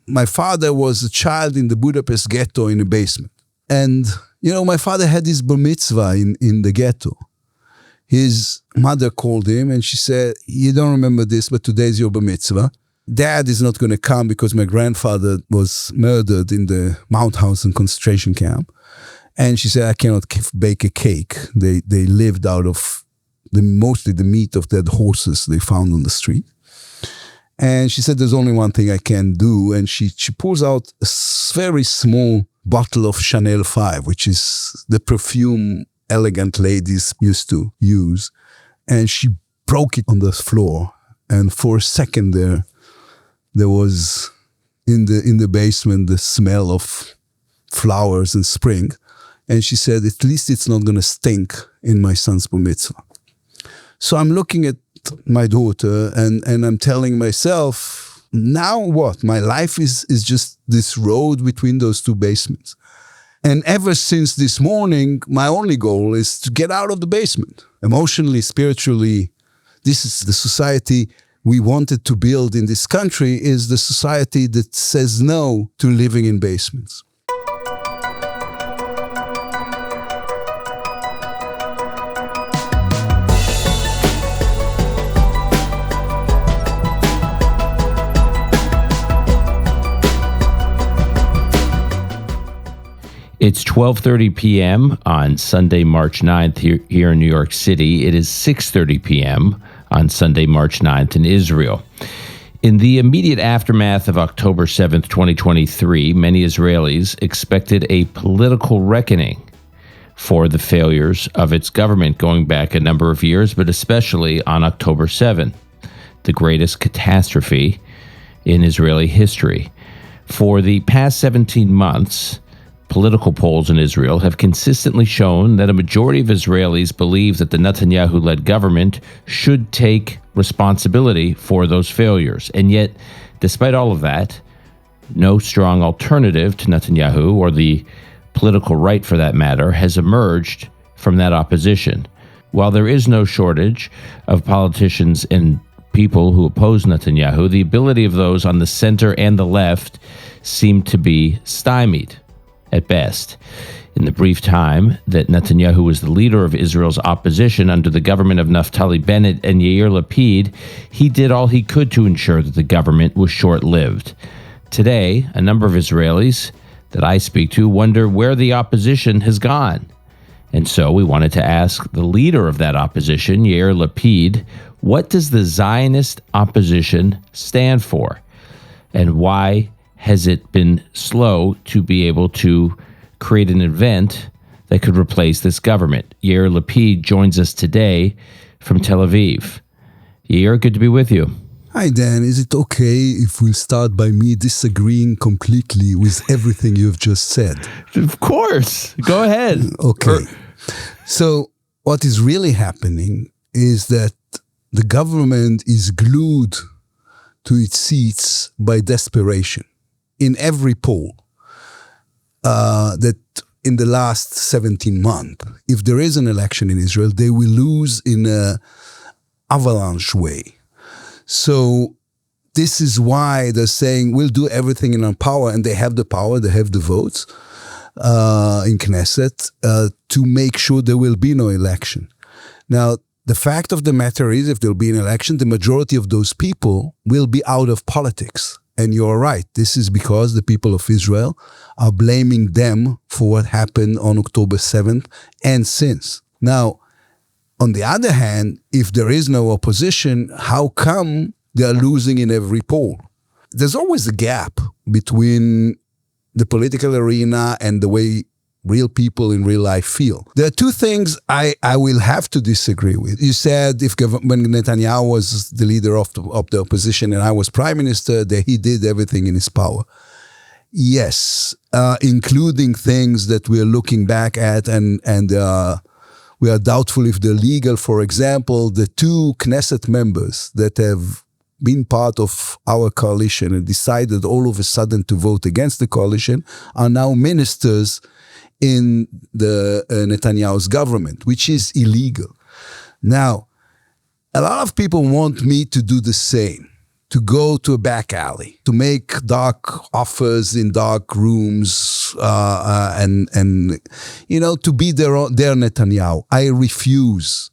my father was a child in the Budapest ghetto in a basement. And, my father had his bar mitzvah in the ghetto. His mother called him and she said, you don't remember this, but today's your bar mitzvah. Dad is not going to come because my grandfather was murdered in the Mauthausen concentration camp. And she said, I cannot bake a cake. They lived out of mostly the meat of dead horses they found on the street. And she said, there's only one thing I can do. And she pulls out a very small bottle of Chanel 5, which is the perfume elegant ladies used to use. And she broke it on the floor. And for a second there was in the basement the smell of flowers and spring. And she said, at least it's not going to stink in my son's bar mitzvah. So I'm looking at my daughter and I'm telling myself, now what? My life is just this road between those two basements. And ever since this morning, my only goal is to get out of the basement. Emotionally, spiritually, this is the society we wanted to build in this country, is the society that says no to living in basements. It's 12:30 p.m. on Sunday, March 9th here in New York City. It is 6:30 p.m. on Sunday, March 9th in Israel. In the immediate aftermath of October 7th, 2023, many Israelis expected a political reckoning for the failures of its government going back a number of years, but especially on October 7th, the greatest catastrophe in Israeli history. For the past 17 months, political polls in Israel have consistently shown that a majority of Israelis believe that the Netanyahu-led government should take responsibility for those failures. And yet, despite all of that, no strong alternative to Netanyahu, or the political right for that matter, has emerged from that opposition. While there is no shortage of politicians and people who oppose Netanyahu, the ability of those on the center and the left seem to be stymied at best. In the brief time that Netanyahu was the leader of Israel's opposition under the government of Naftali Bennett and Yair Lapid, he did all he could to ensure that the government was short-lived. Today, a number of Israelis that I speak to wonder where the opposition has gone. And so we wanted to ask the leader of that opposition, Yair Lapid, what does the Zionist opposition stand for? And why has it been slow to be able to create an event that could replace this government? Yair Lapid joins us today from Tel Aviv. Yair, good to be with you. Hi, Dan. Is it okay if we start by me disagreeing completely with everything you've just said? Of course. Go ahead. Okay. So what is really happening is that the government is glued to its seats by desperation. In every poll that in the last 17 months, if there is an election in Israel, they will lose in an avalanche way. So this is why they're saying, we'll do everything in our power, and they have the power, they have the votes in Knesset to make sure there will be no election. Now, the fact of the matter is, if there will be an election, the majority of those people will be out of politics. And you're right, this is because the people of Israel are blaming them for what happened on October 7th and since. Now, on the other hand, if there is no opposition, how come they are losing in every poll? There's always a gap between the political arena and the way real people in real life feel. There are two things I will have to disagree with. You said when Netanyahu was the leader of the opposition and I was prime minister, that he did everything in his power. Yes, including things that we're looking back at and we are doubtful if they're legal. For example, the two Knesset members that have been part of our coalition and decided all of a sudden to vote against the coalition are now ministers in the Netanyahu's government, which is illegal. Now, a lot of people want me to do the same. to go to a back alley, to make dark offers in dark rooms, and to be their Netanyahu. I refuse.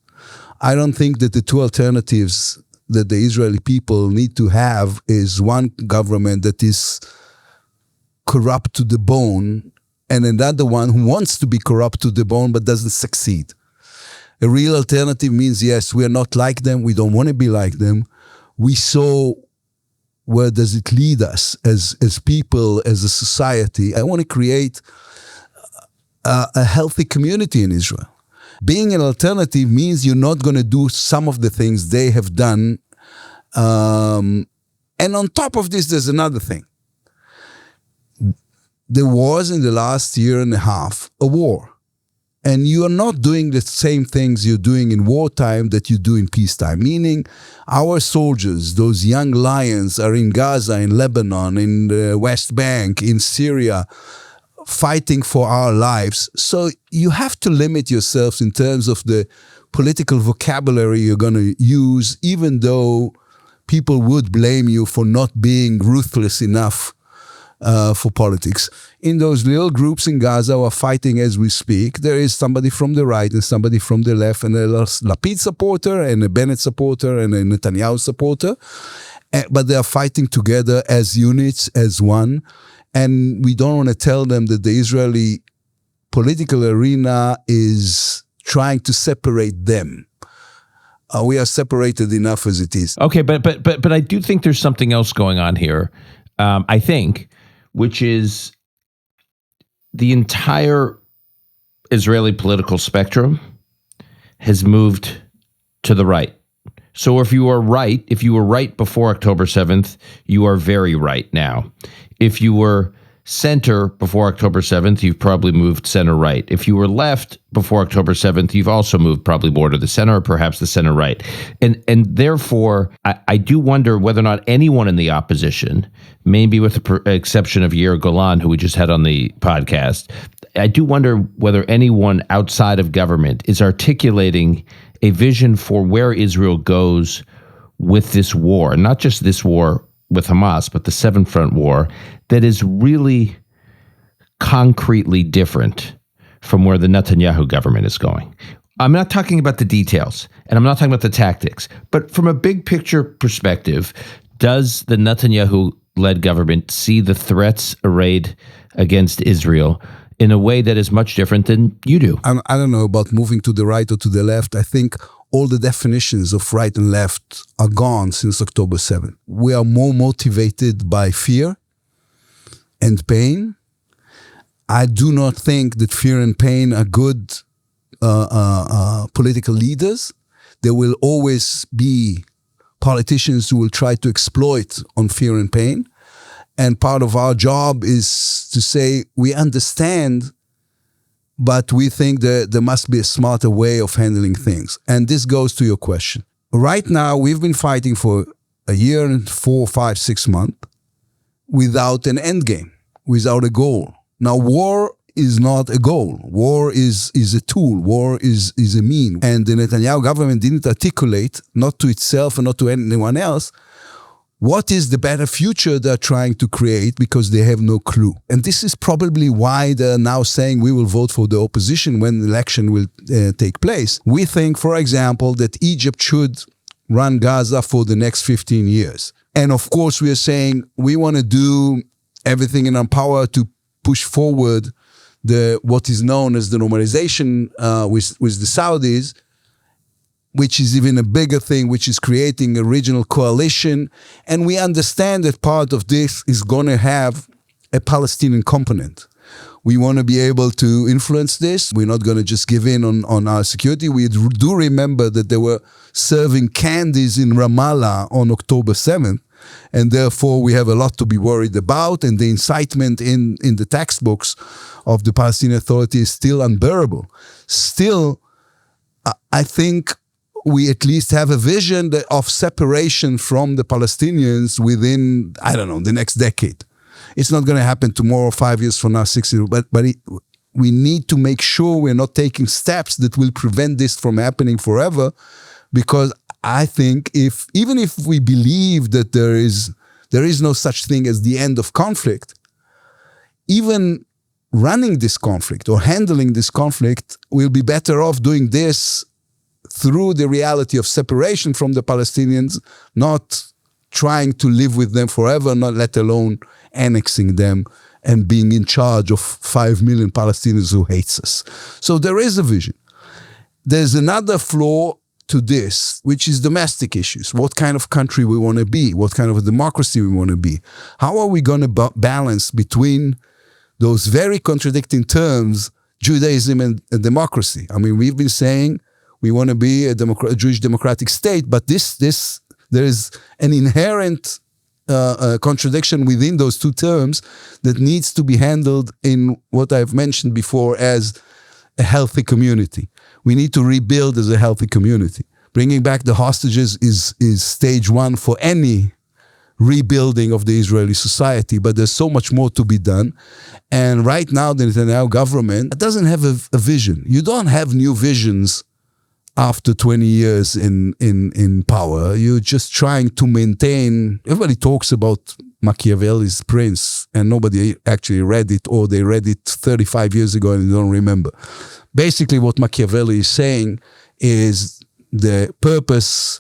I don't think that the two alternatives that the Israeli people need to have is one government that is corrupt to the bone and another one who wants to be corrupt to the bone but doesn't succeed. A real alternative means, yes, we are not like them. We don't want to be like them. We saw where does it lead us as people, as a society. I want to create a healthy community in Israel. Being an alternative means you're not going to do some of the things they have done. And on top of this, there's another thing. There was in the last year and a half a war. And you are not doing the same things you're doing in wartime that you do in peacetime. Meaning our soldiers, those young lions, are in Gaza, in Lebanon, in the West Bank, in Syria, fighting for our lives. So you have to limit yourselves in terms of the political vocabulary you're going to use, even though people would blame you for not being ruthless enough for politics. In those little groups in Gaza who are fighting as we speak, there is somebody from the right and somebody from the left, and a Lapid supporter and a Bennett supporter and a Netanyahu supporter. But they are fighting together as units, as one. And we don't want to tell them that the Israeli political arena is trying to separate them. We are separated enough as it is. Okay, but I do think there's something else going on here. I think, which is the entire Israeli political spectrum has moved to the right. So if you were right before October 7th, you are very right now. If you were center before October 7th, you've probably moved center right. If you were left before October 7th, you've also moved probably more to the center or perhaps the center right. And therefore, I do wonder whether or not anyone in the opposition, maybe with the exception of Yair Golan, who we just had on the podcast, I do wonder whether anyone outside of government is articulating a vision for where Israel goes with this war, and not just this war with Hamas, but the Seven Front War, that is really concretely different from where the Netanyahu government is going. I'm not talking about the details, and I'm not talking about the tactics, but from a big picture perspective, does the Netanyahu-led government see the threats arrayed against Israel in a way that is much different than you do? I don't know about moving to the right or to the left. I think all the definitions of right and left are gone since October 7th. We are more motivated by fear and pain. I do not think that fear and pain are good political leaders. There will always be politicians who will try to exploit on fear and pain. And part of our job is to say, we understand, but we think that there must be a smarter way of handling things. And this goes to your question. Right now, we've been fighting for a year and 4, 5, 6 months without an end game, without a goal. Now, war is not a goal. War is a tool. War is a mean. And the Netanyahu government didn't articulate, not to itself and not to anyone else, what is the better future they're trying to create, because they have no clue. And this is probably why they're now saying we will vote for the opposition when the election will take place. We think, for example, that Egypt should run Gaza for the next 15 years. And of course, we are saying we want to do everything in our power to push forward what is known as the normalization with the Saudis, which is even a bigger thing, which is creating a regional coalition. And we understand that part of this is going to have a Palestinian component. We want to be able to influence this. We're not going to just give in on our security. We do remember that they were serving candies in Ramallah on October 7th. And therefore, we have a lot to be worried about. And the incitement in the textbooks of the Palestinian Authority is still unbearable. Still, I think we at least have a vision of separation from the Palestinians within, I don't know, the next decade. It's not going to happen tomorrow, 5 years from now, 6 years, but we need to make sure we're not taking steps that will prevent this from happening forever, because I think even if we believe that there is no such thing as the end of conflict, even running this conflict or handling this conflict, we'll be better off doing this through the reality of separation from the Palestinians, not trying to live with them forever, not let alone annexing them and being in charge of 5 million Palestinians who hates us. So there is a vision. There's another flaw to this, which is domestic issues. What kind of country we want to be? What kind of a democracy we want to be? How are we going to balance between those very contradicting terms, Judaism and democracy? I mean, we've been saying we want to be a Jewish democratic state, but there is an inherent contradiction within those two terms that needs to be handled in what I've mentioned before as a healthy community. We need to rebuild as a healthy community. Bringing back the hostages is stage one for any rebuilding of the Israeli society, but there's so much more to be done. And right now, the Netanyahu government doesn't have a vision. You don't have new visions after 20 years in power. You're just trying to maintain. Everybody talks about Machiavelli's Prince, and nobody actually read it, or they read it 35 years ago and they don't remember. Basically, what Machiavelli is saying is the purpose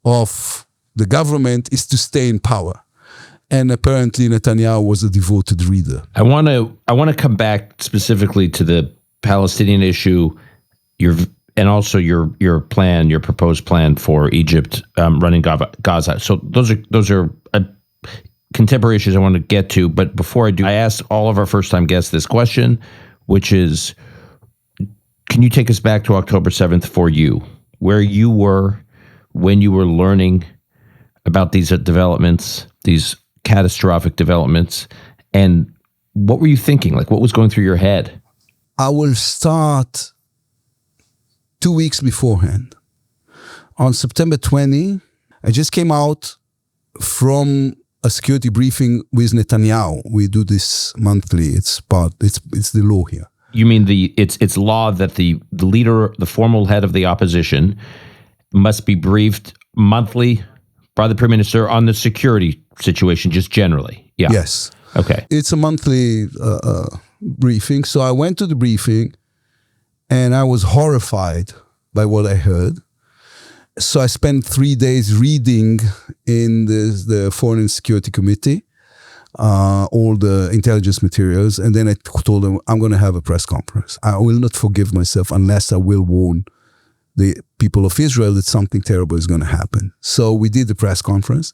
of the government is to stay in power. And apparently Netanyahu was a devoted reader. I want to come back specifically to the Palestinian issue, and also your plan, your proposed plan for Egypt running Gaza. So those are contemporary issues I want to get to. But before I do, I asked all of our first-time guests this question, which is, can you take us back to October 7th for you, where you were when you were learning about these developments, these catastrophic developments, and what were you thinking? Like, what was going through your head? I will start 2 weeks beforehand. On September 20, I just came out from a security briefing with Netanyahu. We do this monthly. It's the law here. You mean it's law that the leader, the formal head of the opposition, must be briefed monthly by the Prime Minister on the security situation, just generally? Yeah. Yes. Okay. It's a monthly briefing. So I went to the briefing and I was horrified by what I heard. So I spent 3 days reading in the Foreign and Security Committee all the intelligence materials, and then I told them, I'm going to have a press conference. I will not forgive myself unless I will warn the people of Israel that something terrible is going to happen. So we did the press conference,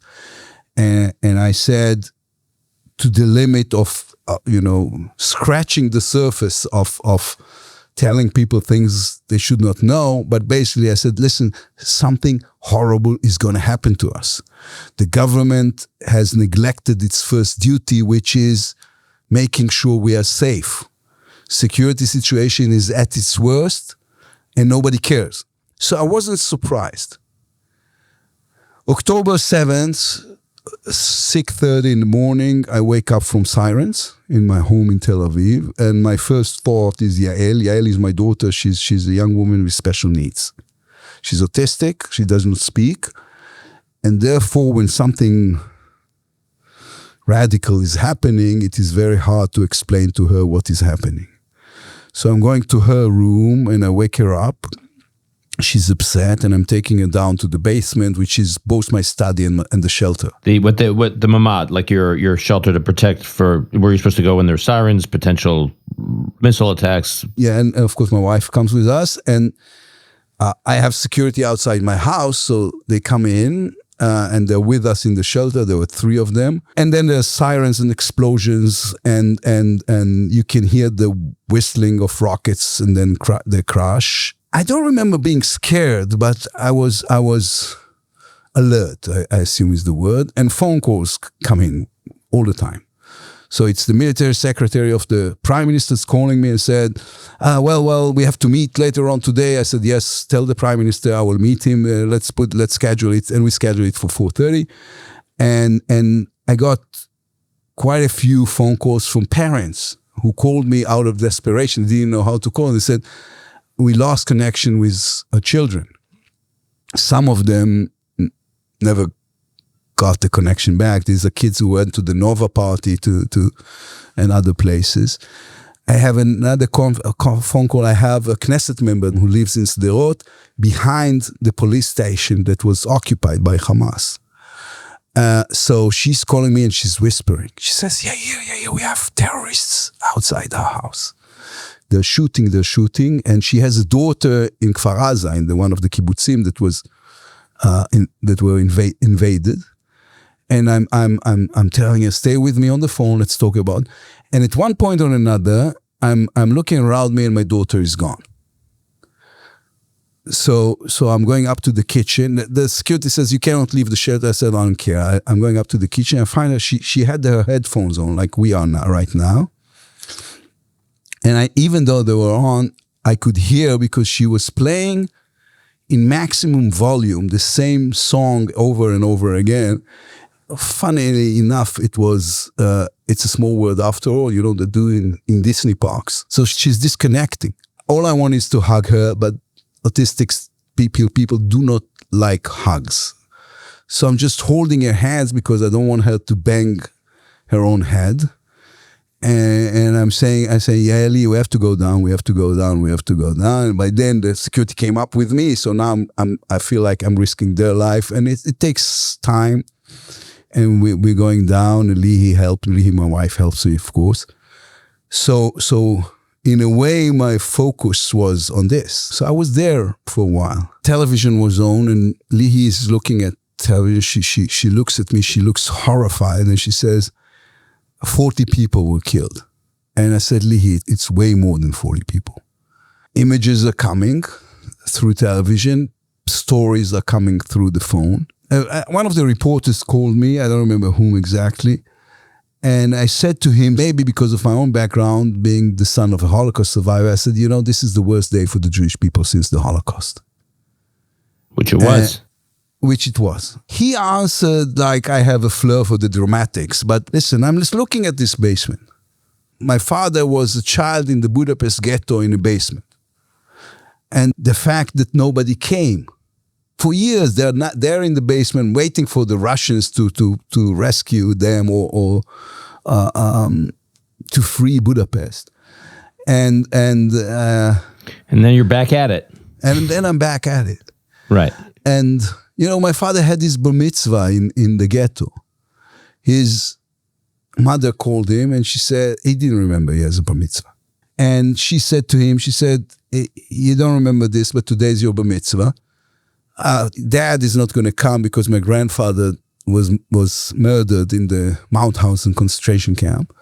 and I said, to the limit of scratching the surface of telling people things they should not know, but basically I said, listen, something horrible is going to happen to us. The government has neglected its first duty, which is making sure we are safe. Security situation is at its worst and nobody cares. So I wasn't surprised. October 7th, 6:30 in the morning, I wake up from sirens in my home in Tel Aviv, and my first thought is Yael. Yael is my daughter. She's a young woman with special needs. She's autistic. She doesn't speak, and therefore, when something radical is happening, it is very hard to explain to her what is happening. So I'm going to her room, and I wake her up. She's upset, and I'm taking her down to the basement, which is both my study and the shelter. The mamad, like your shelter to protect for where you're supposed to go when there's sirens, potential missile attacks. Yeah, and of course my wife comes with us, and I have security outside my house, so they come in and they're with us in the shelter. There were 3 of them, and then there's sirens and explosions, and you can hear the whistling of rockets, and then the crash. I don't remember being scared, but I was alert, I assume is the word, and phone calls come in all the time. So it's the military secretary of the prime minister's calling me and said, well, we have to meet later on today. I said, yes, tell the prime minister I will meet him. Let's schedule it. And we scheduled it for 4:30. And I got quite a few phone calls from parents who called me out of desperation, didn't know how to call. And they said, we lost connection with our children. Some of them never got the connection back. These are kids who went to the Nova party and other places. I have another phone call. I have a Knesset member who lives in Sderot behind the police station that was occupied by Hamas. So she's calling me and she's whispering. She says, yeah, we have terrorists outside our house. They're shooting. And she has a daughter in Kfar Aza, in one of the kibbutzim that were invaded. And I'm telling her, stay with me on the phone. Let's talk about. And at one point or another, I'm looking around me and my daughter is gone. So I'm going up to the kitchen. The security says, you cannot leave the shelter. I said, I don't care. I'm going up to the kitchen. I find her, she had her headphones on like we are now, right now. And even though they were on, I could hear because she was playing in maximum volume the same song over and over again. Funnily enough, it was, it's a small world after all, they do in Disney parks. So she's disconnecting. All I want is to hug her, but autistic people do not like hugs. So I'm just holding her hands because I don't want her to bang her own head. And I say, Yaeli, we have to go down. And by then the security came up with me. So now I feel like I'm risking their life, and it takes time. And we're going down, and Lihi, my wife, helps me, of course. So in a way, my focus was on this. So I was there for a while. Television was on, and Lihi is looking at television. She looks at me, she looks horrified, and she says, 40 people were killed. And I said, Lihi, it's way more than 40 people. Images are coming through television. Stories are coming through the phone. One of the reporters called me, I don't remember whom exactly, and I said to him, maybe because of my own background, being the son of a Holocaust survivor, I said, this is the worst day for the Jewish people since the Holocaust. Which it was. Which it was. He answered like I have a flair for the dramatics, but listen, I'm just looking at this basement. My father was a child in the Budapest ghetto in a basement. And the fact that nobody came, for years, they're in the basement waiting for the Russians to rescue them or to free Budapest. And then you're back at it. And then I'm back at it. Right. And, my father had his bar mitzvah in the ghetto. His mother called him and she said, he didn't remember he has a bar mitzvah. And she said to him, you don't remember this, but today's your bar mitzvah. Dad is not going to come because my grandfather was murdered in the Mauthausen concentration camp.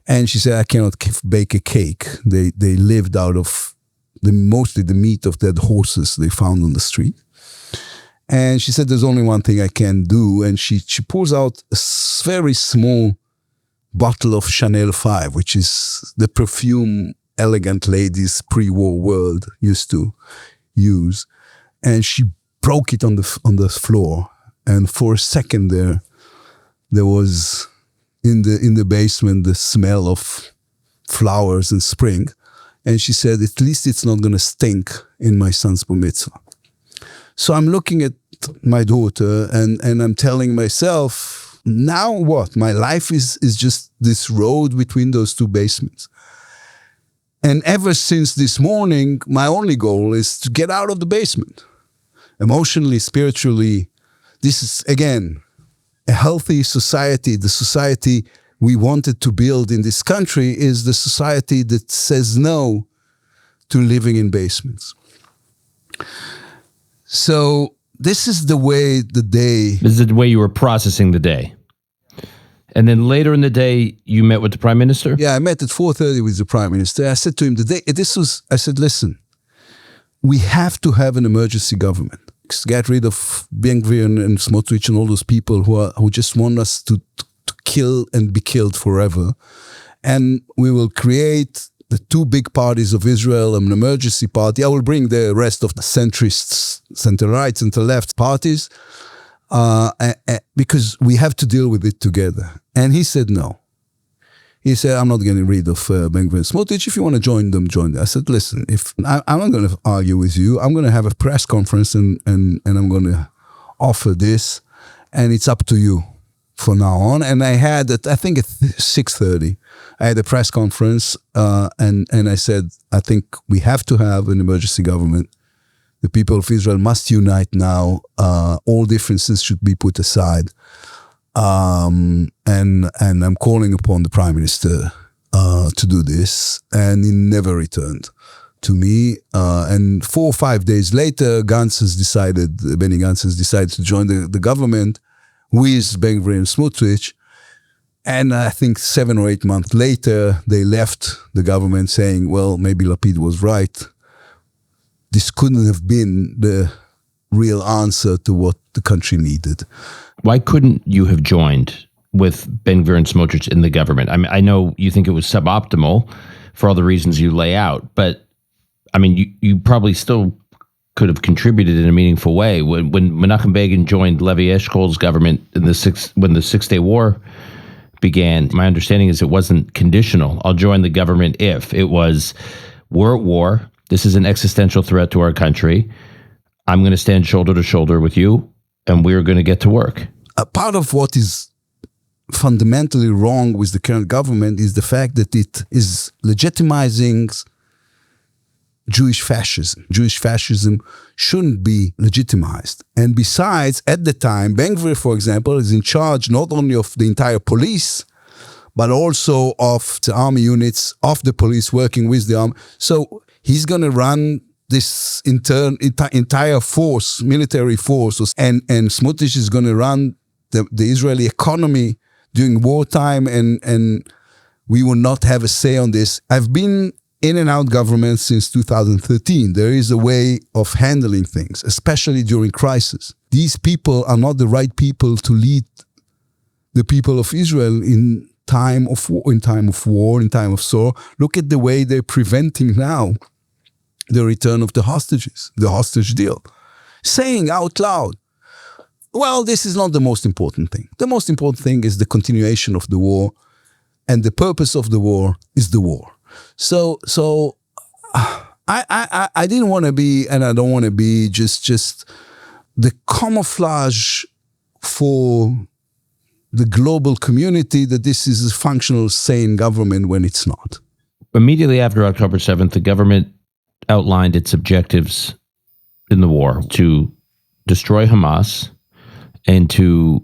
And she said, I cannot bake a cake. They lived out of mostly the meat of dead horses they found on the street. And she said, there's only one thing I can do. And she pulls out a very small bottle of Chanel 5, which is the perfume elegant ladies pre-war world used to use. And she broke it on the floor, and for a second there was in the basement the smell of flowers and spring, and she said, at least it's not going to stink in my son's bar mitzvah. So I'm looking at my daughter and I'm telling myself, now what? My life is just this road between those two basements. And ever since this morning, my only goal is to get out of the basement. Emotionally, spiritually, this is, again, a healthy society. The society we wanted to build in this country is the society that says no to living in basements. So this is the way This is the way you were processing the day. And then later in the day, you met with the prime minister? Yeah, I met at 4:30 with the prime minister. I said to him, I said, listen, we have to have an emergency government. Get rid of Ben-Gvir and Smotrich and all those people who just want us to kill and be killed forever. And we will create the two big parties of Israel, an emergency party. I will bring the rest of the centrists, center-right, center-left parties, because we have to deal with it together. And he said no. He said, I'm not getting rid of Ben-Gvir and Smotrich. If you want to join them, join them. I said, listen, I'm not going to argue with you. I'm going to have a press conference and I'm going to offer this. And it's up to you from now on. And I had, I think at 6:30, I had a press conference and I said, I think we have to have an emergency government. The people of Israel must unite now. All differences should be put aside. And I'm calling upon the Prime Minister to do this. And he never returned to me. And 4 or 5 days later, Benny Gantz has decided to join the government with Ben-Gvir and Smotrich. And I think 7 or 8 months later, they left the government saying, well, maybe Lapid was right. This couldn't have been the real answer to what the country needed. Why couldn't you have joined with Ben-Gvir and Smotrich in the government? I mean, I know you think it was suboptimal for all the reasons you lay out, but I mean, you probably still could have contributed in a meaningful way. When Menachem Begin joined Levi Eshkol's government when the Six-Day War began, my understanding is it wasn't conditional. I'll join the government if. It was, we're at war. This is an existential threat to our country. I'm going to stand shoulder to shoulder with you, and we're going to get to work. A part of what is fundamentally wrong with the current government is the fact that it is legitimizing Jewish fascism. Jewish fascism shouldn't be legitimized. And besides, at the time, Ben-Gvir, for example, is in charge not only of the entire police, but also of the army units, of the police working with the army. So he's going to run this entire force, military force, and Smotrich is going to run the Israeli economy during wartime, and we will not have a say on this. I've been in and out government since 2013. There is a way of handling things, especially during crisis. These people are not the right people to lead the people of Israel in time of war, in time of sorrow. Look at the way they're preventing now the return of the hostages, the hostage deal. Saying out loud, well, this is not the most important thing. The most important thing is the continuation of the war, and the purpose of the war is the war. So I didn't want to be, and I don't want to be, just the camouflage for the global community that this is a functional, sane government when it's not. Immediately after October 7th, the government outlined its objectives in the war to destroy Hamas and to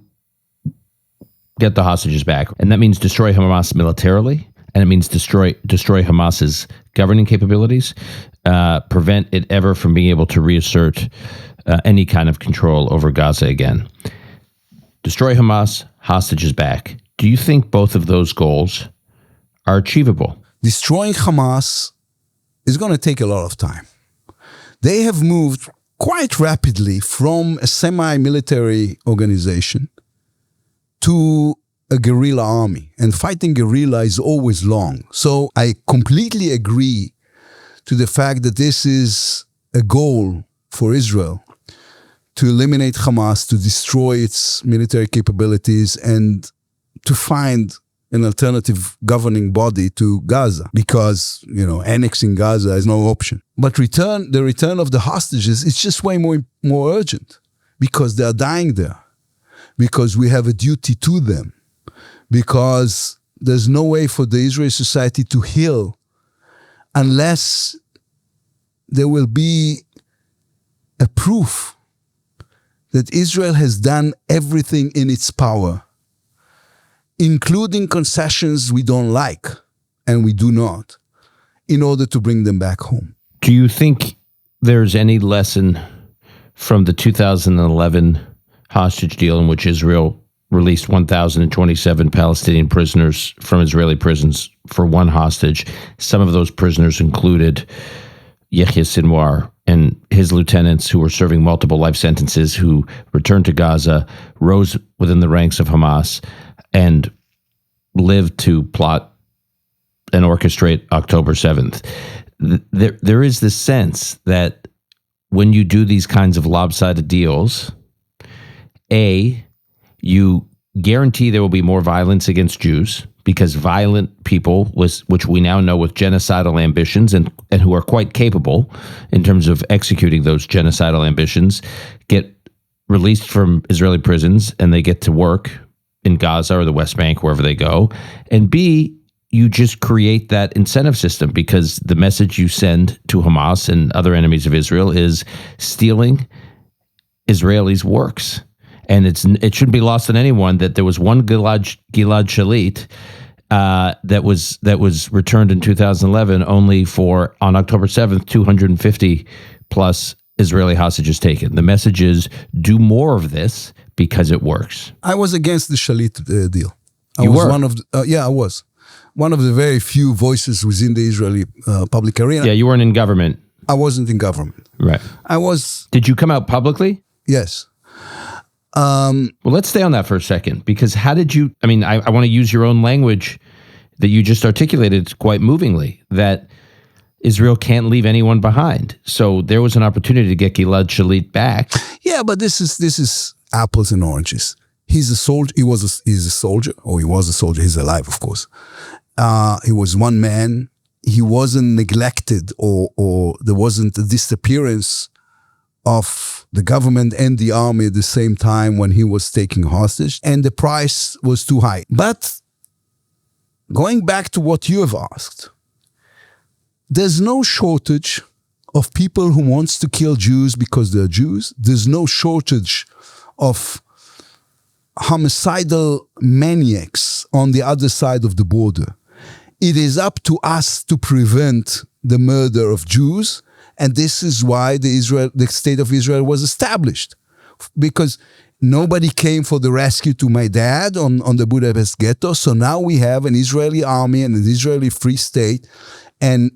get the hostages back. And that means destroy Hamas militarily, and it means destroy Hamas's governing capabilities, prevent it ever from being able to reassert any kind of control over Gaza again. Destroy Hamas, hostages back. Do you think both of those goals are achievable? Destroying Hamas is going to take a lot of time. They have moved quite rapidly from a semi-military organization to a guerrilla army, and fighting guerrilla is always long. So I completely agree to the fact that this is a goal for Israel to eliminate Hamas, to destroy its military capabilities, and to find an alternative governing body to Gaza, because, annexing Gaza is no option. But the return of the hostages, it's just way more urgent, because they are dying there, because we have a duty to them, because there's no way for the Israeli society to heal unless there will be a proof that Israel has done everything in its power, including concessions we don't like, and we do not, in order to bring them back home. Do you think there's any lesson from the 2011 hostage deal in which Israel released 1,027 Palestinian prisoners from Israeli prisons for one hostage? Some of those prisoners included Yahya Sinwar and his lieutenants, who were serving multiple life sentences, who returned to Gaza, rose within the ranks of Hamas, and lived to plot and orchestrate October 7th. There is this sense that when you do these kinds of lopsided deals, A, you guarantee there will be more violence against Jews because violent people, which we now know with genocidal ambitions and who are quite capable in terms of executing those genocidal ambitions, get released from Israeli prisons and they get to work in Gaza or the West Bank, wherever they go. And B, you just create that incentive system because the message you send to Hamas and other enemies of Israel is stealing Israelis' works. And it shouldn't be lost on anyone that there was one Gilad Shalit that was returned in 2011 only for, on October 7th, 250 plus Israeli hostages taken. The message is do more of this because it works. I was against the Shalit deal. I was one of the very few voices within the Israeli public arena. Yeah, you weren't in government. I wasn't in government. Right. I was. Did you come out publicly? Yes. Well, let's stay on that for a second, because how did you, I want to use your own language that you just articulated quite movingly, that Israel can't leave anyone behind. So there was an opportunity to get Gilad Shalit back. Yeah, but this is apples and oranges. He's a soldier. He's a soldier, or he was a soldier. He's alive, of course. He was one man. He wasn't neglected, or there wasn't a disappearance of the government and the army at the same time when he was taken hostage, and the price was too high. But going back to what you have asked, there's no shortage of people who wants to kill Jews because they're Jews. There's no shortage of homicidal maniacs on the other side of the border. It is up to us to prevent the murder of Jews. And this is why the state of Israel was established, because nobody came for the rescue to my dad on the Budapest ghetto. So now we have an Israeli army and an Israeli free state. And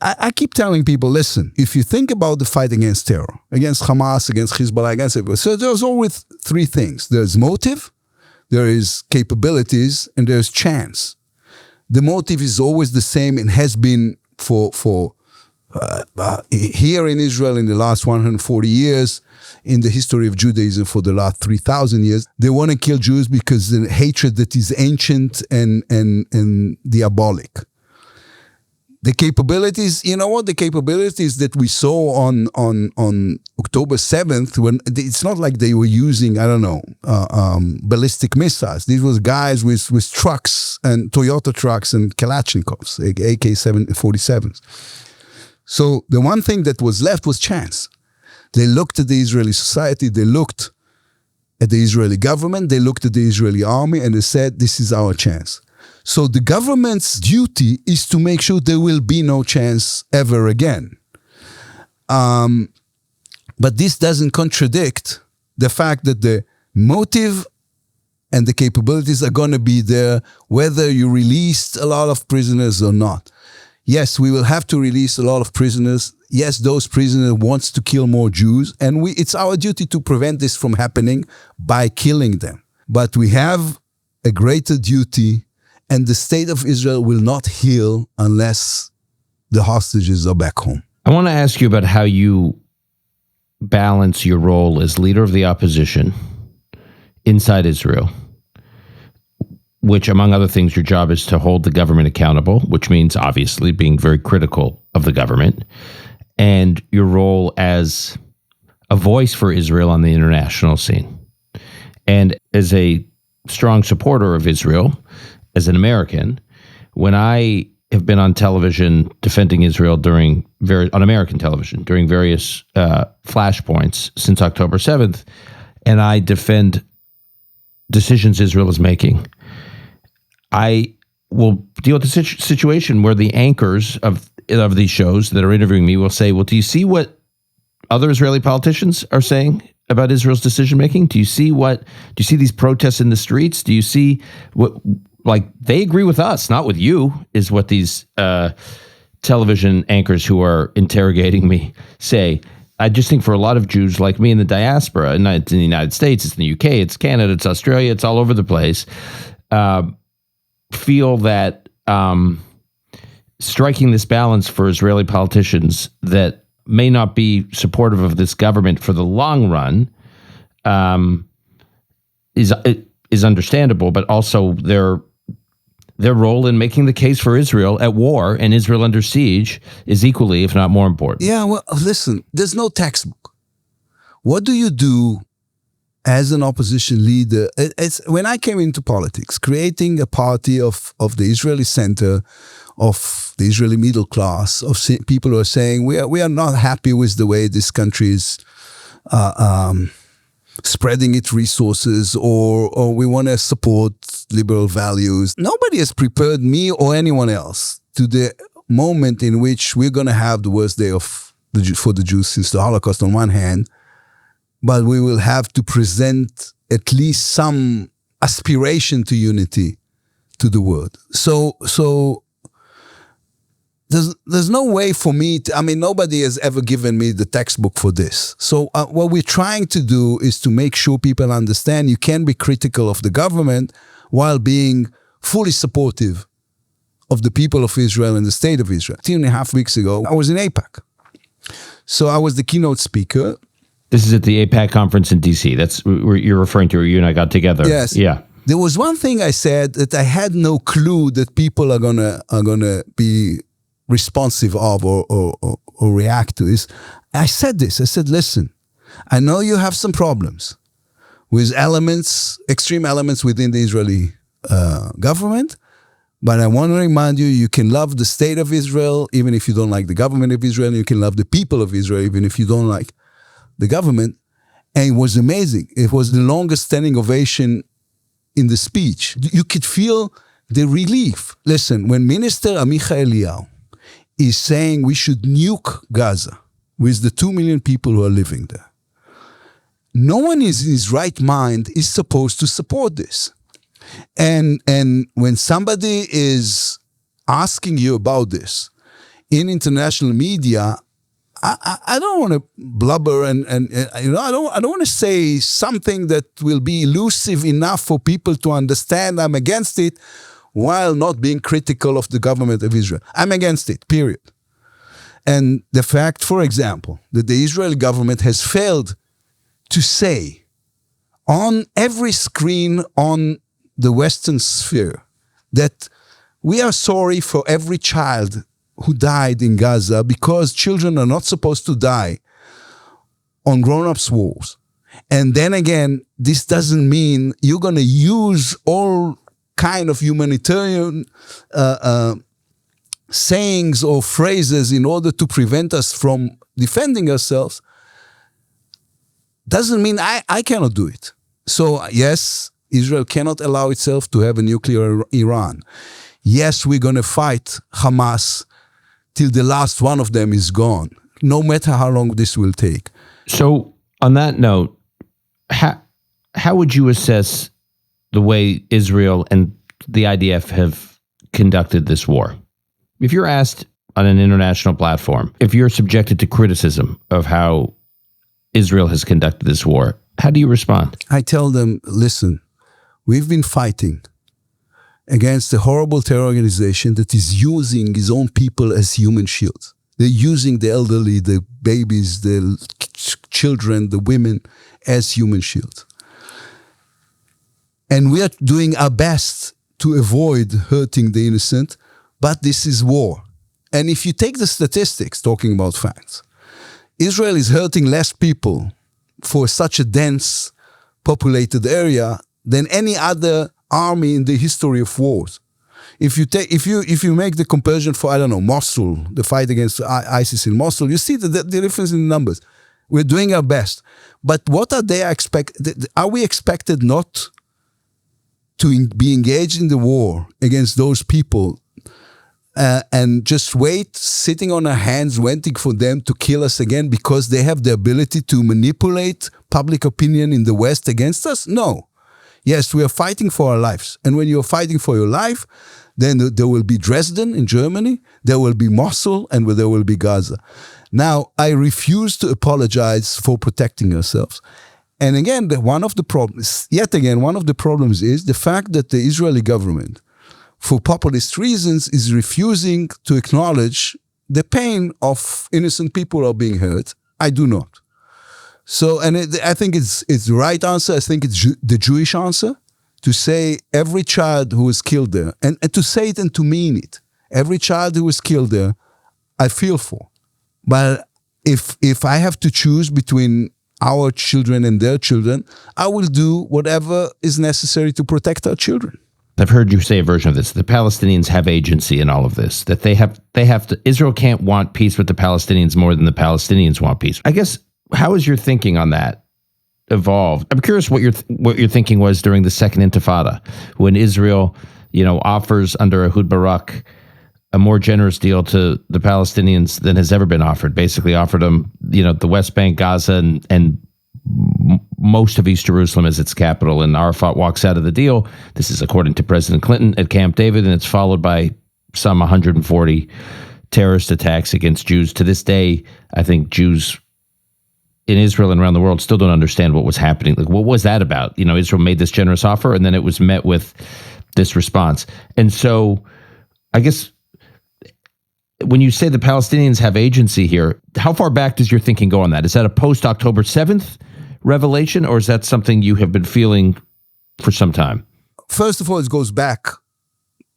I keep telling people, listen, if you think about the fight against terror, against Hamas, against Hezbollah, against everyone, so there's always three things. There's motive, there is capabilities, and there's chance. The motive is always the same and has been for here in Israel in the last 140 years, in the history of Judaism for the last 3,000 years. They want to kill Jews because the hatred that is ancient and diabolic. The capabilities, you know what? The capabilities that we saw on October 7th, when it's not like they were using, ballistic missiles. These was guys with trucks and Toyota trucks and Kalashnikovs, AK-47s. So the one thing that was left was chance. They looked at the Israeli society, they looked at the Israeli government, they looked at the Israeli army, and they said, this is our chance. So the government's duty is to make sure there will be no chance ever again. But this doesn't contradict the fact that the motive and the capabilities are going to be there, whether you released a lot of prisoners or not. Yes, we will have to release a lot of prisoners. Yes, those prisoners wants to kill more Jews, and it's our duty to prevent this from happening by killing them. But we have a greater duty, and the state of Israel will not heal unless the hostages are back home. I want to ask you about how you balance your role as leader of the opposition inside Israel, which, among other things, your job is to hold the government accountable, which means obviously being very critical of the government, and your role as a voice for Israel on the international scene. And as a strong supporter of Israel, as an American, when I have been on television defending Israel on American television during various flashpoints since October 7th, and I defend decisions Israel is making, I will deal with the situation where the anchors of these shows that are interviewing me will say, well, do you see what other Israeli politicians are saying about Israel's decision making? Do you see these protests in the streets? Do you see what, like, they agree with us, not with you, is what these television anchors who are interrogating me say. I just think for a lot of Jews like me in the diaspora, and it's in the United States, it's in the UK, it's Canada, it's Australia, it's all over the place, feel that striking this balance for Israeli politicians that may not be supportive of this government for the long run is understandable, but also their role in making the case for Israel at war and Israel under siege is equally, if not more important. Yeah, well, listen, there's no textbook. What do you do as an opposition leader? It's when I came into politics, creating a party of the Israeli center, of the Israeli middle class, of people who are saying we are not happy with the way this country is spreading its resources, or we want to support liberal values. Nobody has prepared me or anyone else to the moment in which we're going to have the worst day for the Jews since the Holocaust on one hand, but we will have to present at least some aspiration to unity to the world. So there's no way for me to, nobody has ever given me the textbook for this. So what we're trying to do is to make sure people understand you can be critical of the government while being fully supportive of the people of Israel and the state of Israel. 2.5 weeks ago, I was in AIPAC. So I was the keynote speaker. This is at the AIPAC conference in D.C. That's what you're referring to, where you and I got together. Yes. Yeah. There was one thing I said that I had no clue that people are gonna be responsive of or react to. Is I said this. I said, listen, I know you have some problems with extreme elements within the Israeli government, but I want to remind you, you can love the state of Israel even if you don't like the government of Israel. You can love the people of Israel even if you don't like the government. And it was amazing. It was the longest standing ovation in the speech. You could feel the relief. Listen, when Minister Amichai Eliyahu is saying we should nuke Gaza with the 2 million people who are living there, no one in his right mind is supposed to support this. And when somebody is asking you about this in international media, I don't want to blubber and I don't want to say something that will be elusive enough for people to understand I'm against it while not being critical of the government of Israel. I'm against it, period. And the fact, for example, that the Israeli government has failed to say on every screen on the Western sphere that we are sorry for every child who died in Gaza because children are not supposed to die on grown-ups' wars. And then again, this doesn't mean you're going to use all kind of humanitarian sayings or phrases in order to prevent us from defending ourselves. Doesn't mean I cannot do it. So yes, Israel cannot allow itself to have a nuclear Iran. Yes, we're going to fight Hamas till the last one of them is gone, no matter how long this will take. So on that note, how would you assess the way Israel and the IDF have conducted this war? If you're asked on an international platform, if you're subjected to criticism of how Israel has conducted this war, how do you respond? I tell them, listen, we've been fighting against a horrible terror organization that is using its own people as human shields. They're using the elderly, the babies, the children, the women as human shields. And we are doing our best to avoid hurting the innocent, but this is war. And if you take the statistics, talking about facts, Israel is hurting less people for such a dense populated area than any other army in the history of wars. If you make the comparison for, Mosul, the fight against ISIS in Mosul, you see the difference in the numbers. We're doing our best. But what are they expected? Are we expected not to be engaged in the war against those people and just wait, sitting on our hands, waiting for them to kill us again because they have the ability to manipulate public opinion in the West against us? No. Yes, we are fighting for our lives. And when you're fighting for your life, then there will be Dresden in Germany, there will be Mosul, and there will be Gaza. Now, I refuse to apologize for protecting ourselves. And again, one of the problems is the fact that the Israeli government, for populist reasons, is refusing to acknowledge the pain of innocent people who are being hurt. I do not. So, and I think it's the right answer. I think it's the Jewish answer, to say every child who was killed there, and to say it and to mean it. Every child who was killed there, I feel for. But if I have to choose between our children and their children, I will do whatever is necessary to protect our children. I've heard you say a version of this. The Palestinians have agency in all of this. That they have to. Israel can't want peace with the Palestinians more than the Palestinians want peace. I guess, how is your thinking on that evolved? I'm curious what your thinking was during the Second Intifada, when Israel, offers under Ehud Barak a more generous deal to the Palestinians than has ever been offered. Basically offered them, the West Bank, Gaza, and most of East Jerusalem as its capital, and Arafat walks out of the deal. This is according to President Clinton at Camp David, and it's followed by some 140 terrorist attacks against Jews. To this day, I think Jews in Israel and around the world still don't understand what was happening. Like, what was that about? Israel made this generous offer, and then it was met with this response. And so, I guess, when you say the Palestinians have agency here, how far back does your thinking go on that? Is that a post-October 7th revelation, or is that something you have been feeling for some time? First of all, it goes back.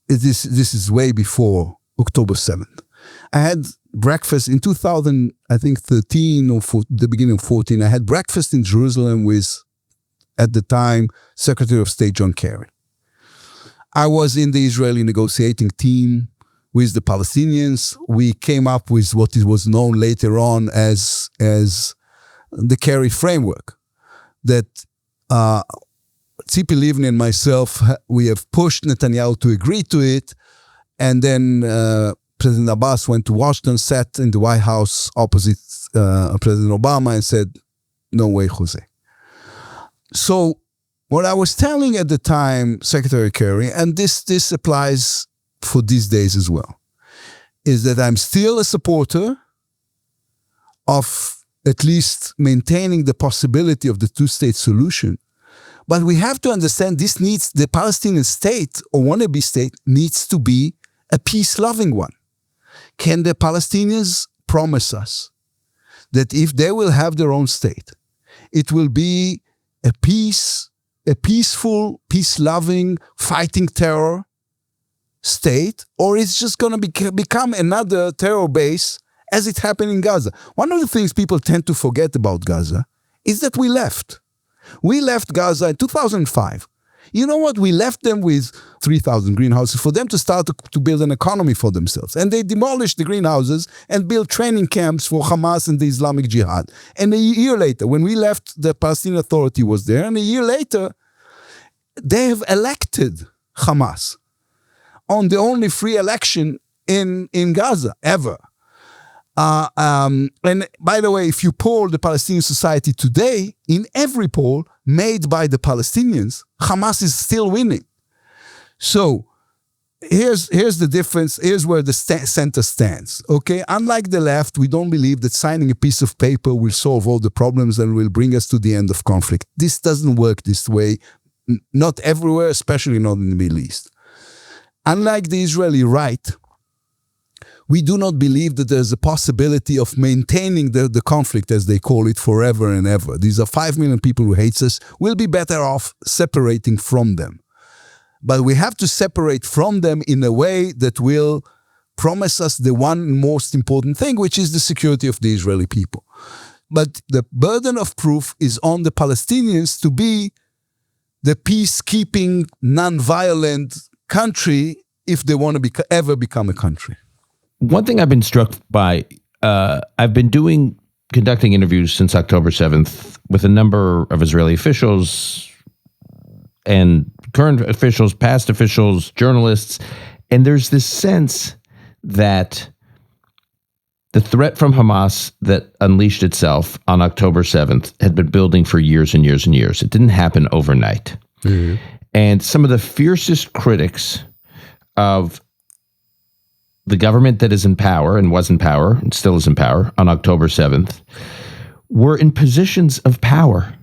This is way before October 7th. I had breakfast in 2013 or the beginning of 14. I had breakfast in Jerusalem with, at the time, Secretary of State John Kerry. I was in the Israeli negotiating team with the Palestinians. We came up with what it was known later on as the Kerry framework, that Tzipi Livni and myself, we have pushed Netanyahu to agree to it, and then President Abbas went to Washington, sat in the White House opposite President Obama, and said, "No way, Jose." So what I was telling at the time Secretary Kerry, and this applies for these days as well, is that I'm still a supporter of at least maintaining the possibility of the two-state solution. But we have to understand the Palestinian state, or wannabe state, needs to be a peace-loving one. Can the Palestinians promise us that if they will have their own state, it will be a peaceful, peace-loving, fighting terror state, or it's just going to become another terror base as it happened in Gaza? One of the things people tend to forget about Gaza is that we left. We left Gaza in 2005. You know what? We left them with 3,000 greenhouses for them to start to build an economy for themselves. And they demolished the greenhouses and built training camps for Hamas and the Islamic Jihad. And a year later, when we left, the Palestinian Authority was there. And a year later, they have elected Hamas on the only free election in Gaza ever. And by the way, if you poll the Palestinian society today, in every poll made by the Palestinians, Hamas is still winning. So here's the difference. Here's where the center stands. Okay, unlike the left, we don't believe that signing a piece of paper will solve all the problems and will bring us to the end of conflict. This doesn't work this way, not everywhere, especially not in the Middle East. Unlike the Israeli right, we do not believe that there's a possibility of maintaining the conflict, as they call it, forever and ever. These are 5 million people who hate us. We'll be better off separating from them. But we have to separate from them in a way that will promise us the one most important thing, which is the security of the Israeli people. But the burden of proof is on the Palestinians to be the peacekeeping, non-violent country if they want to ever become a country. One thing I've been struck by, I've been conducting interviews since October 7th with a number of Israeli officials and current officials, past officials, journalists, and there's this sense that the threat from Hamas that unleashed itself on October 7th had been building for years and years and years. It didn't happen overnight. Mm-hmm. And some of the fiercest critics of the government that is in power and was in power and still is in power on October 7th were in positions of power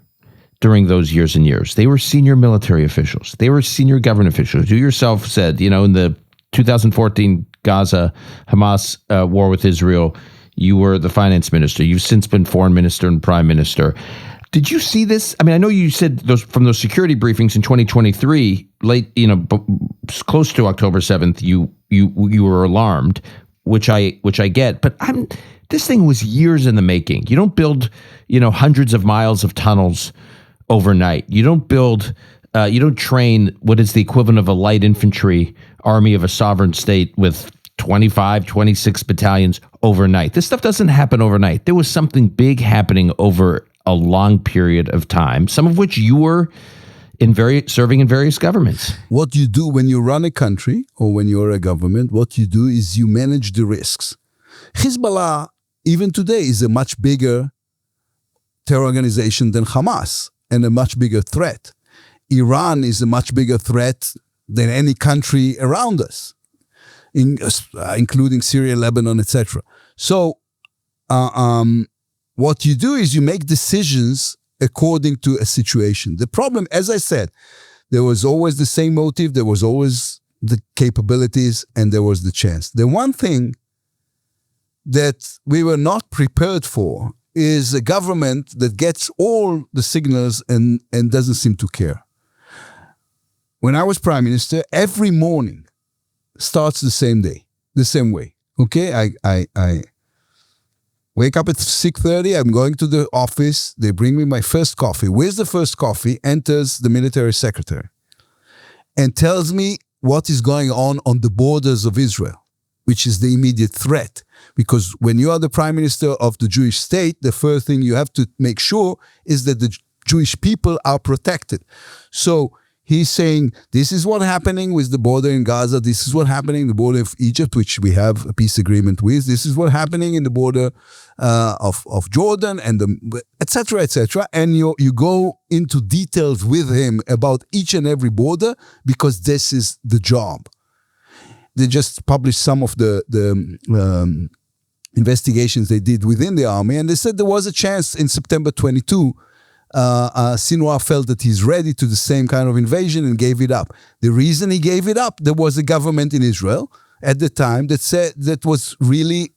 during those years and years. They were senior military officials. They were senior government officials. You yourself said, in the 2014 Gaza Hamas war with Israel, you were the finance minister. You've since been foreign minister and prime minister. Did you see this? I mean, I know you said from those security briefings in 2023, close to October 7th, you were alarmed, which I get. But this thing was years in the making. You don't build, hundreds of miles of tunnels overnight. You don't train what is the equivalent of a light infantry army of a sovereign state with 25, 26 battalions overnight. This stuff doesn't happen overnight. There was something big happening over a long period of time, some of which you were serving in various governments. What you do when you run a country or when you're a government, what you do is you manage the risks. Hezbollah, even today, is a much bigger terror organization than Hamas and a much bigger threat. Iran is a much bigger threat than any country around us, including Syria, Lebanon, etc. So, what you do is you make decisions according to a situation. The problem, as I said, there was always the same motive, there was always the capabilities, and there was the chance. The one thing that we were not prepared for is a government that gets all the signals and doesn't seem to care. When I was prime minister, every morning starts the same way. Okay, I wake up at 6:30, I'm going to the office, they bring me my first coffee. Where's the first coffee? Enters the military secretary and tells me what is going on the borders of Israel, which is the immediate threat. Because when you are the prime minister of the Jewish state, the first thing you have to make sure is that the Jewish people are protected. So he's saying, this is what's happening with the border in Gaza. This is what's happening in the border of Egypt, which we have a peace agreement with. This is what's happening in the border of Jordan, and et cetera, et cetera. And you go into details with him about each and every border because this is the job. They just published some of the investigations they did within the army, and they said there was a chance in September 22 Sinwar felt that he's ready to the same kind of invasion and gave it up. The reason he gave it up, there was a government in Israel at the time that said that was really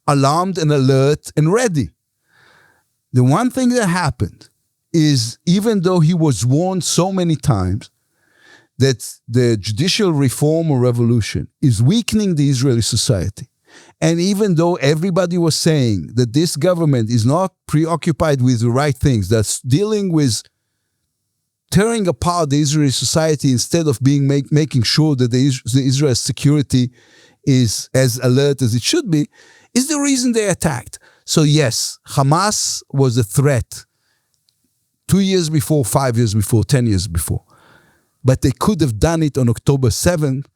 alarmed and alert and ready. The one thing that happened is, even though he was warned so many times that the judicial reform or revolution is weakening the Israeli society, and even though everybody was saying that this government is not preoccupied with the right things, that's dealing with tearing apart the Israeli society instead of making sure that the Israel security is as alert as it should be, is the reason they attacked. So yes, Hamas was a threat 2 years before, 5 years before, 10 years before. But they could have done it on October 7th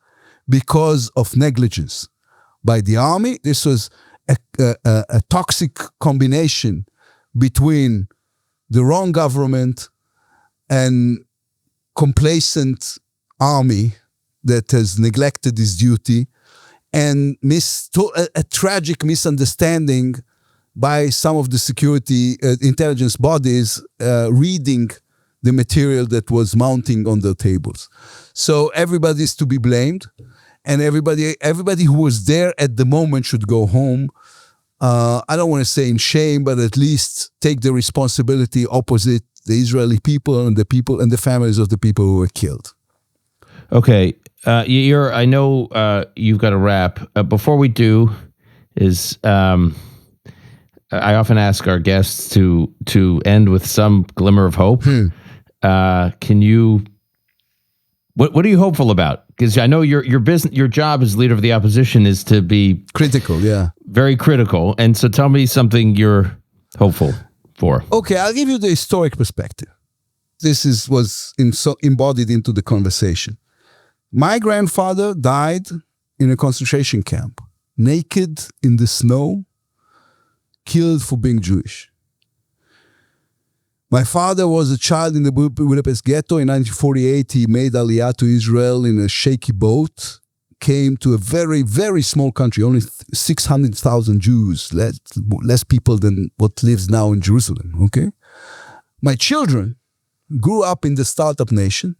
because of negligence by the army. This was a toxic combination between the wrong government and complacent army that has neglected its duty, and a tragic misunderstanding by some of the security intelligence bodies reading the material that was mounting on their tables. So everybody is to be blamed. And everybody who was there at the moment should go home. I don't want to say in shame, but at least take the responsibility opposite the Israeli people and the families of the people who were killed. Okay, Yair, I know you've got to wrap. Before we do, I often ask our guests to end with some glimmer of hope. Can you? What are you hopeful about? Because I know your job as leader of the opposition is to be critical, very critical. And so tell me something you're hopeful for. Okay, I'll give you the historic perspective. This was embodied into the conversation. My grandfather died in a concentration camp, naked in the snow, killed for being Jewish. My father was a child in the Budapest ghetto. In 1948, he made Aliyah to Israel in a shaky boat, came to a very, very small country, only 600,000 Jews, less people than what lives now in Jerusalem, okay? My children grew up in the startup nation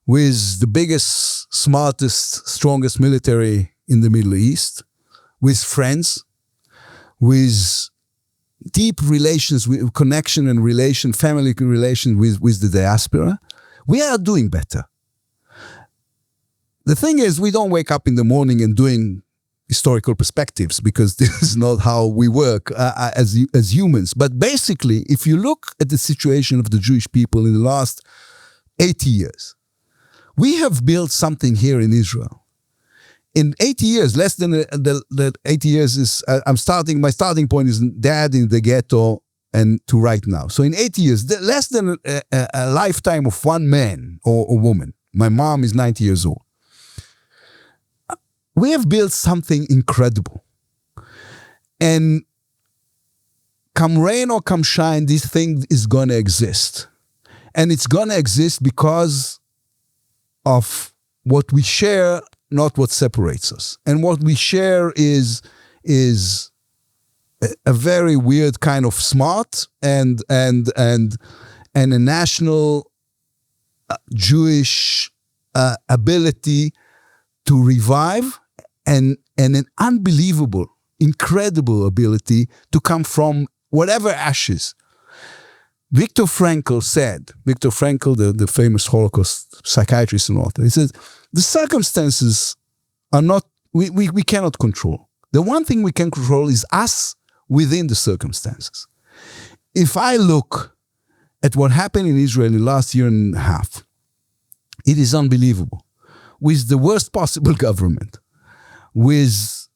with the biggest, smartest, strongest military in the Middle East, with friends, with deep relations, with connection and relation, family relation with the diaspora, we are doing better. The thing is, we don't wake up in the morning and doing historical perspectives, because this is not how we work as humans. But basically, if you look at the situation of the Jewish people in the last 80 years, we have built something here in Israel. In 80 years, less than the 80 years is, my starting point is dad in the ghetto and to right now. So in 80 years, less than a lifetime of one man or a woman. My mom is 90 years old. We have built something incredible. And come rain or come shine, this thing is going to exist. And it's going to exist because of what we share, not what separates us. And what we share is a very weird kind of smart and a national Jewish ability to revive, and an unbelievable, incredible ability to come from whatever ashes. Viktor Frankl, the famous Holocaust psychiatrist and author, he said, the circumstances are not, we cannot control. The one thing we can control is us within the circumstances. If I look at what happened in Israel in the last year and a half, it is unbelievable. With the worst possible government, with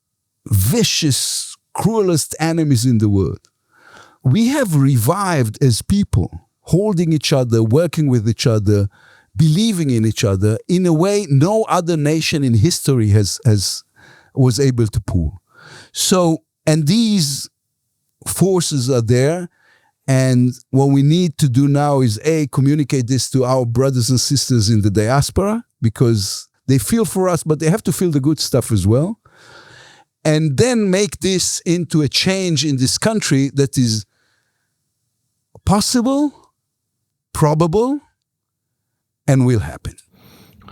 vicious, cruelest enemies in the world, we have revived as people, holding each other, working with each other, believing in each other in a way no other nation in history was able to pull. So, and these forces are there, and what we need to do now is communicate this to our brothers and sisters in the diaspora, because they feel for us, but they have to feel the good stuff as well. And then make this into a change in this country that is possible, probable, and will happen.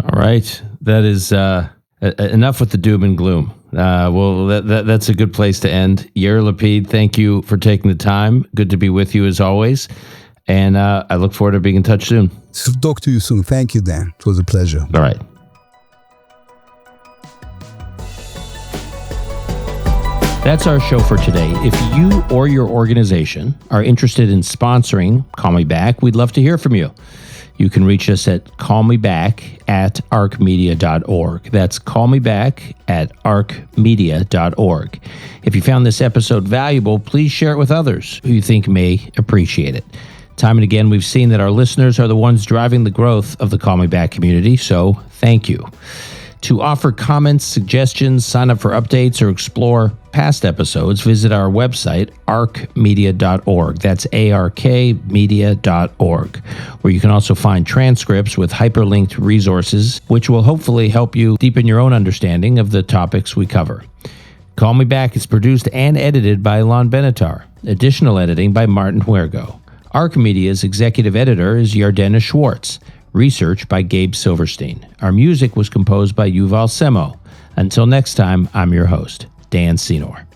All right. That is enough with the doom and gloom. Well, that's a good place to end. Yair Lapid, thank you for taking the time. Good to be with you as always. And I look forward to being in touch soon. Talk to you soon. Thank you, Dan. It was a pleasure. All right. That's our show for today. If you or your organization are interested in sponsoring Call Me Back, we'd love to hear from you. You can reach us at callmeback@arcmedia.org. That's callmeback@arcmedia.org. If you found this episode valuable, please share it with others who you think may appreciate it. Time and again, we've seen that our listeners are the ones driving the growth of the Call Me Back community, so thank you. To offer comments, suggestions, sign up for updates, or explore past episodes, visit our website, arcmedia.org. That's arkmedia.org, where you can also find transcripts with hyperlinked resources, which will hopefully help you deepen your own understanding of the topics we cover. Call Me Back is produced and edited by Ilan Benatar. Additional editing by Martin Huergo. Arc Media's executive editor is Yardena Schwartz. Research by Gabe Silverstein. Our music was composed by Yuval Semo. Until next time, I'm your host, Dan Senor.